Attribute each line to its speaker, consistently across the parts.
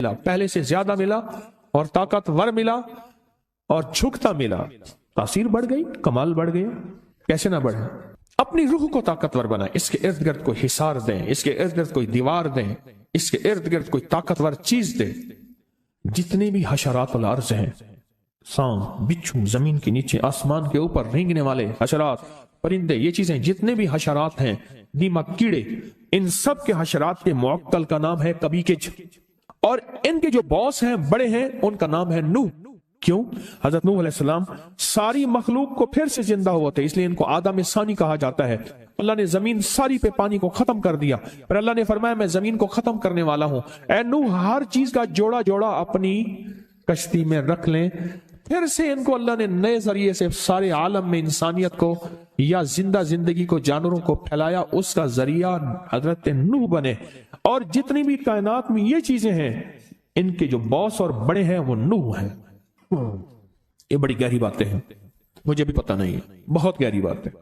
Speaker 1: ملا، پہلے سے زیادہ ملا اور طاقتور ملا اور جھکتا ملا، تاثیر بڑھ گئی، کمال بڑھ گیا۔ کیسے نہ بڑھے؟ اپنی روح کو طاقتور بنائیں، اس کے ارد گرد کوئی حصار دیں، اس کے ارد گرد کوئی دیوار دیں، اس کے ارد گرد کوئی طاقتور چیز دیں۔ جتنے بھی حشرات الارض ہیں، سانپ، بچھو، زمین کے نیچے، آسمان کے اوپر رینگنے والے حشرات، پرندے، یہ چیزیں جتنے بھی حشرات ہیں، دیمک، کیڑے، ان سب کے حشرات کے معقل کا نام ہے کبیکج، اور ان کے جو باس ہیں، بڑے ہیں، ان کا نام ہے نوح۔ کیوں؟ حضرت نوح علیہ السلام ساری مخلوق کو پھر سے زندہ ہوا تھے، اس لیے ان کو آدم ثانی کہا جاتا ہے۔ اللہ نے زمین ساری پہ پانی کو ختم کر دیا، پھر اللہ نے فرمایا میں زمین کو ختم کرنے والا ہوں، اے نوح ہر چیز کا جوڑا جوڑا اپنی کشتی میں رکھ لیں۔ پھر سے ان کو اللہ نے نئے ذریعے سے سارے عالم میں انسانیت کو یا زندہ زندگی کو، جانوروں کو پھیلایا، اس کا ذریعہ حضرت نوح بنے۔ اور جتنی بھی کائنات میں یہ چیزیں ہیں، ان کے جو باس اور بڑے ہیں وہ نوح ہیں۔ یہ بڑی گہری باتیں ہیں، مجھے بھی پتہ نہیں ہے، بہت گہری بات ہے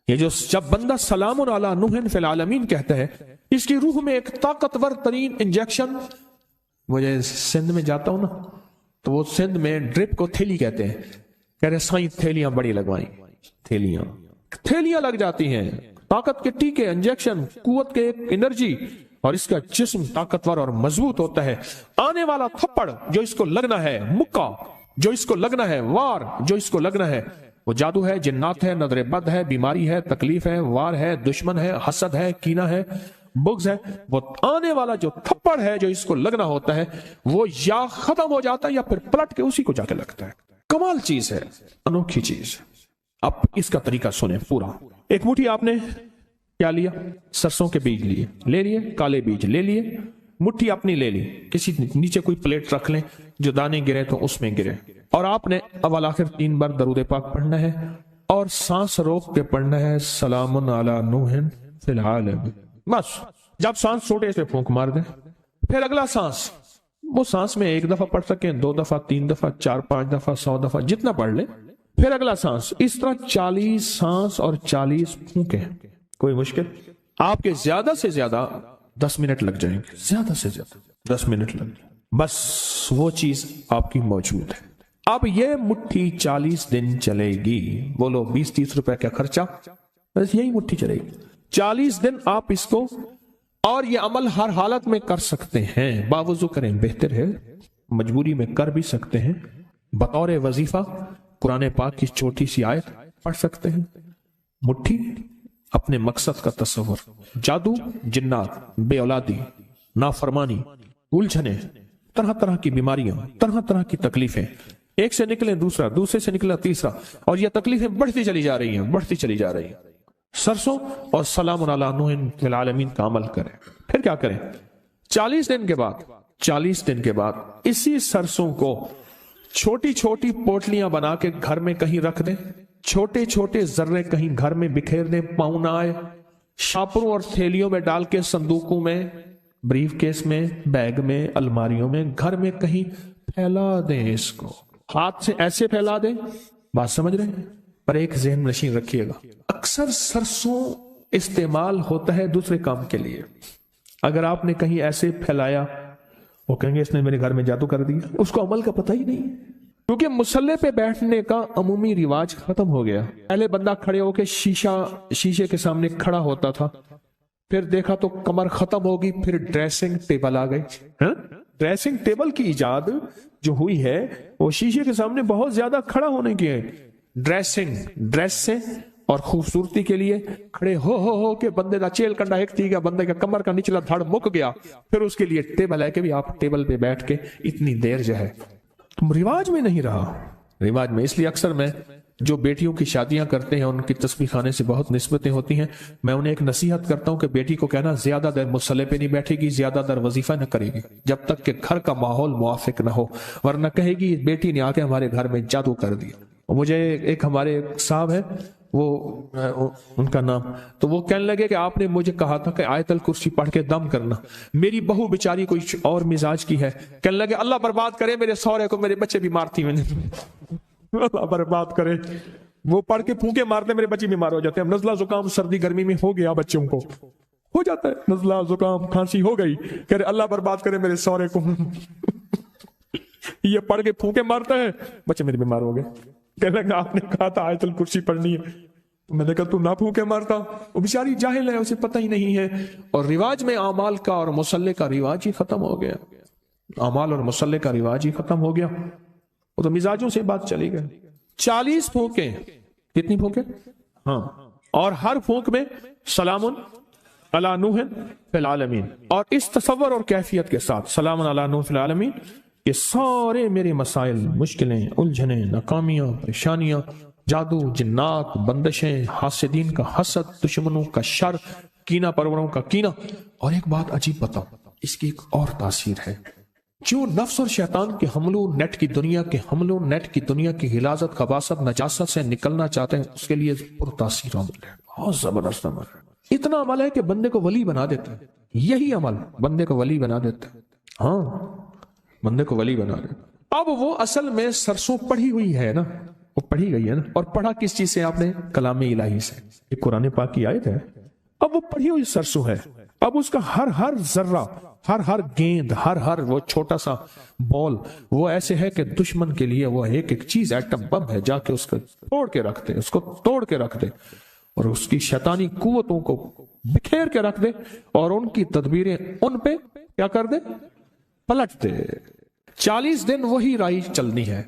Speaker 1: یہ۔ جو جب بندہ سلام علی نوح فی العالمین کہتا ہے، اس کی روح میں ایک طاقتور ترین انجیکشن۔ مجھے سندھ میں جاتا ہوں نا، تو وہ سندھ میں ڈرپ کو تھیلی کہتے ہیں، کہہ رہے سائیں تھیلیاں بڑی لگوائیں، تھیلیاں لگ جاتی ہیں، طاقت کے ٹیکے، انجیکشن، قوت کے انرجی، اور اس کا جسم طاقتور اور مضبوط ہوتا ہے۔ آنے والا تھپڑ جو اس کو لگنا ہے، مکہ جو اس کو لگنا ہے، وار جو اس کو لگنا ہے، وہ جادو ہے، جنات ہے، نظر بد ہے، بیماری ہے، تکلیف ہے، وار ہے، دشمن ہے، حسد ہے، کینہ ہے، بغض ہے۔ وہ آنے والا جو تھپڑ ہے جو اس کو لگنا ہوتا ہے، وہ یا ختم ہو جاتا ہے یا پھر پلٹ کے اسی کو جا کے لگتا ہے۔ کمال چیز ہے، انوکھی چیز۔ اب اس کا طریقہ سنیں پورا۔ ایک مٹھی آپ نے کیا لیا؟ سرسوں کے بیج لیے، لے لیے، کالے بیج لے لیے، مٹھی اپنی لے لی، کسی نیچے کوئی پلیٹ رکھ لیں، جو دانے گرے تو اس میں گرے، اور آپ نے اول آخر 3 بار درود پاک پڑھنا ہے، اور سانس روک کے پڑھنا ہے سلام علی نوح فی العالمین۔ بس جب سانس چھوٹے سے پھونک مار دیں، پھر اگلا سانس، وہ سانس میں 1 دفعہ پڑھ سکیں، 2 دفعہ، 3 دفعہ، 4، 5 دفعہ، 100 دفعہ، جتنا پڑھ لیں، پھر اگلا سانس، اس طرح 40 سانس اور 40 پھونکیں۔ کوئی مشکل؟ آپ کے زیادہ سے زیادہ 10 منٹ لگ جائیں گے، زیادہ سے زیادہ 10 منٹ لگ جائیں گے، بس وہ چیز آپ کی موجود ہے۔ اب یہ مٹھی 40 دن چلے گی، بولو 20-30 روپے کا خرچہ، بس یہی مٹھی چلے گی 40 دن۔ آپ اس کو، اور یہ عمل ہر حالت میں کر سکتے ہیں، باوضو کریں بہتر ہے، مجبوری میں کر بھی سکتے ہیں، بطور وظیفہ قرآن پاک کی چھوٹی سی آیت پڑھ سکتے ہیں۔ مٹھی، اپنے مقصد کا تصور، جادو، جنات، بے اولادی، نافرمانی، الجھنیں، طرح طرح کی بیماریاں، طرح طرح کی تکلیفیں، ایک سے نکلے دوسرا، دوسرے سے نکلا تیسرا، اور یہ تکلیفیں بڑھتی چلی جا رہی ہیں، بڑھتی چلی جا رہی ہیں۔ سرسوں اور سلام علی نوح فی العالمین کا عمل کریں۔ پھر کیا کریں؟ 40 دن کے بعد اسی سرسوں کو چھوٹی چھوٹی پوٹلیاں بنا کے گھر میں کہیں رکھ دیں، چھوٹے چھوٹے ذرے کہیں گھر میں بکھیر دیں، پاؤں نہ آئے، شاپروں اور تھیلیوں میں ڈال کے، صندوقوں میں، بریف کیس میں، بیگ میں، الماریوں میں، گھر میں کہیں پھیلا دیں۔ اس کو ہاتھ سے ایسے پھیلا دیں، بات سمجھ رہے ہیں؟ پر ایک ذہن نشین رکھیے گا، اکثر سرسوں استعمال ہوتا ہے دوسرے کام کے لیے۔ اگر آپ نے کہیں ایسے پھیلایا، وہ کہیں گے اس نے میرے گھر میں جادو کر دیا، اس کو عمل کا پتہ ہی نہیں، کیونکہ مصلے پہ بیٹھنے کا عمومی رواج ختم ہو گیا۔ پہلے بندہ کھڑے ہو کے شیشے کے سامنے کھڑا ہوتا تھا، پھر دیکھا تو کمر ختم ہوگی، پھر ڈریسنگ ٹیبل آ گئی۔ ڈریسنگ ٹیبل کی ایجاد جو ہوئی ہے وہ شیشے کے سامنے بہت زیادہ کھڑا ہونے کی ہے۔ ڈریس سے اور خوبصورتی کے لیے کھڑے ہو کے بندے دا چیل کنڈا ایک تھی گیا، بندے کا کمر کا نچلا دھڑ مک گیا، پھر اس کے لیے ٹیبل ہے کہ بھی آپ ٹیبل پہ بیٹھ کے اتنی دیر جو ہے، رواج میں نہیں رہا، رواج میں۔ اس لیے اکثر میں جو بیٹیوں کی شادیاں کرتے ہیں، ان کی تسبیح خانے سے بہت نسبتیں ہوتی ہیں، میں انہیں ایک نصیحت کرتا ہوں کہ بیٹی کو کہنا زیادہ دیر مصلے پہ نہیں بیٹھے گی، زیادہ دیر وظیفہ نہ کرے گی جب تک کہ گھر کا ماحول موافق نہ ہو، ورنہ کہے گی بیٹی نے آ کے ہمارے گھر میں جادو کر دیا۔ مجھے ایک ہمارے صاحب ہے، وہ ان کا نام، تو وہ کہنے لگے کہ آپ نے مجھے کہا تھا کہ آیت الکرسی پڑھ کے دم کرنا، میری بہو بیچاری کوئی اور مزاج کی ہے، کہنے لگے اللہ برباد کرے میرے سورے کو، میرے بچے بیمار تھی، میں نے اللہ برباد کرے، وہ پڑھ کے پھونکے مارتے میرے بچے بیمار ہو جاتے ہیں، نزلہ زکام سردی گرمی میں ہو گیا بچوں کو، ہو جاتا ہے نزلہ زکام کھانسی ہو گئی، کہہ رہے اللہ برباد کرے میرے سورے کو یہ پڑھ کے پھونکے مارتا ہے، بچے میرے بیمار ہو گئے، کہنے لگا آپ نے کہا تھا آیت الکرسی پڑھنی ہے، میں نے کہا تو نہ پھونکے مارتا، وہ بیچاری جاہل ہے اسے پتہ ہی نہیں ہے، اور رواج میں اعمال کا اور مصلی کا رواج ہی ختم ہو گیا، اعمال اور مصلی کا رواج ہی ختم ہو گیا، وہ تو مزاجوں سے بات چلی گئی۔ 40 پھونکیں، کتنی پھونکیں؟ ہاں، اور ہر پھونک میں سلام علی نوح فی العالمین، اور اس تصور اور کیفیت کے ساتھ سلام علی نوح فی العالمین کہ سارے میرے مسائل، مشکلیں، الجھنیں، ناکامیاں، پریشانیاں، جادو، جنات، بندشیں، حاسدین کا حسد، دشمنوں کا شر، کینہ پروروں کا کینہ۔ اور ایک بات عجیب بتاؤ، اس کی ایک اور تاثیر ہے، جو نفس اور شیطان کے حملوں، نیٹ کی دنیا کے حملوں، نیٹ کی دنیا کی غلاظت، خباثت، نجاست سے نکلنا چاہتے ہیں، اس کے لیے پر تاثیر عمل ہے، بہت زبردست عمل ہے، اتنا عمل ہے کہ بندے کو ولی بنا دیتا ہے، یہی عمل بندے کو ولی بنا دیتا ہے، ہاں بندے کو ولی بنا دیتا۔ اب وہ اصل میں سرسوں پڑھی ہوئی ہے نا، وہ پڑھی گئی ہے نا، اور پڑھا کس چیز سے آپ نے؟ کلام الہی سے، یہ قرآن پاک کی آیت ہے، اب وہ پڑھی ہوئی سرسوں ہے، اب اس کا ہر ذرہ، ہر گیند، ہر وہ چھوٹا سا بال، وہ ایسے ہے کہ دشمن کے لیے وہ ایک چیز ایٹم بم ہے، جا کے اس کو توڑ کے رکھ دے، اس کو توڑ کے رکھ دے، اور اس کی شیطانی قوتوں کو بکھیر کے رکھ دے، اور ان کی تدبیریں ان پہ کیا کر دے؟ پلٹ دے۔ 40 دن وہی رائی چلنی ہے۔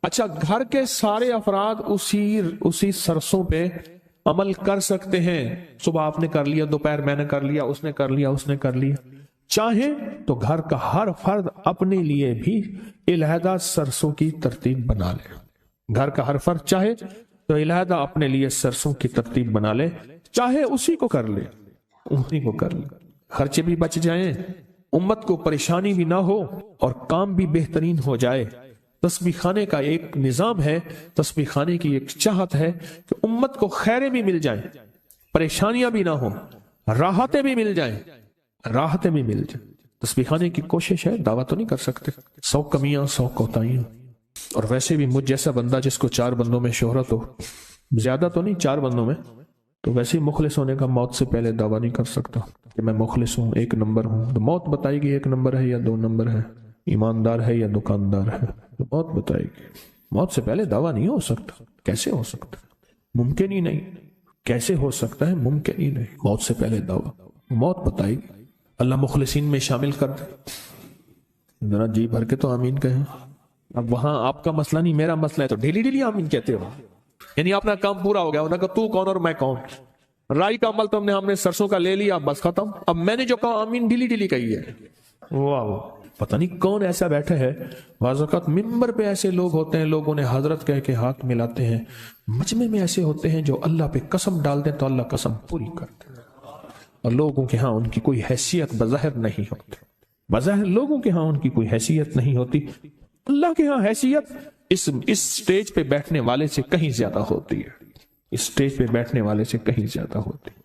Speaker 1: اچھا، گھر کے سارے افراد اسی سرسوں پہ عمل کر سکتے ہیں، صبح آپ نے کر لیا، دوپہر میں نے کر لیا، اس نے کر لیا، اس نے کر لیا، چاہیں تو گھر کا ہر فرد اپنے لیے بھی علیحدہ سرسوں کی ترتیب بنا لے، گھر کا ہر فرد چاہے تو علیحدہ اپنے لیے سرسوں کی ترتیب بنا لے، چاہے اسی کو کر لے، اسی کو کر لے، خرچے بھی بچ جائیں، امت کو پریشانی بھی نہ ہو، اور کام بھی بہترین ہو جائے۔ تسبیح خانے کا ایک نظام ہے، تسبیح خانے کی ایک چاہت ہے کہ امت کو خیریں بھی مل جائیں، پریشانیاں بھی نہ ہوں، راحتیں بھی مل جائیں، راحتیں بھی مل جائیں۔ تسبیح خانے کی کوشش ہے، دعویٰ تو نہیں کر سکتے، 100 کمیاں، 100 کوتاہیاں، اور ویسے بھی مجھ جیسا بندہ جس کو 4 بندوں میں شہرت ہو، زیادہ تو نہیں، 4 بندوں میں، تو ویسے ہی مخلص ہونے کا موت سے پہلے دعویٰ نہیں کر سکتا کہ میں مخلص ہوں، 1 نمبر ہوں، تو موت بتائے گی 1 نمبر ہے یا 2 نمبر ہے، ایماندار ہے یا دکاندار ہے، تو موت بتائے گی۔ موت سے پہلے دعویٰ نہیں ہو سکتا، کیسے ہو سکتا؟ ممکن ہی نہیں، کیسے ہو سکتا ہے؟ ممکن ہی نہیں، موت سے پہلے دعویٰ، موت بتائے گی۔ اللہ مخلصین میں شامل کر دے، ذرا جی بھر کے تو آمین کہیں۔ اب وہاں آپ کا مسئلہ نہیں، میرا مسئلہ ہے، تو ڈیلی آمین کہتے ہو، یعنی اپنا کام پورا ہو گیا، انہوں نے کہا تو کون اور میں کون، رائی کا عمل تو ہم نے سرسوں کا لے لیا، بس ختم، اب میں نے جو کہا آمین ڈیلی کہی ہے۔ واہ، پتہ نہیں کون ایسا بیٹھا ہے، بعض اوقات ممبر پہ ایسے لوگ ہوتے ہیں، لوگ انہیں حضرت کہہ کے ہاتھ ملاتے ہیں، مجمع میں ایسے ہوتے ہیں جو اللہ پہ قسم ڈال دیں تو اللہ قسم پوری کرتے ہیں، اور لوگوں کے ہاں ان کی کوئی حیثیت بظاہر نہیں ہوتی، بظاہر لوگوں کے ہاں ان کی کوئی حیثیت نہیں ہوتی، اللہ کے ہاں حیثیت اس سٹیج پہ بیٹھنے والے سے کہیں زیادہ ہوتی ہے، اس سٹیج پہ بیٹھنے والے سے کہیں زیادہ ہوتی ہے۔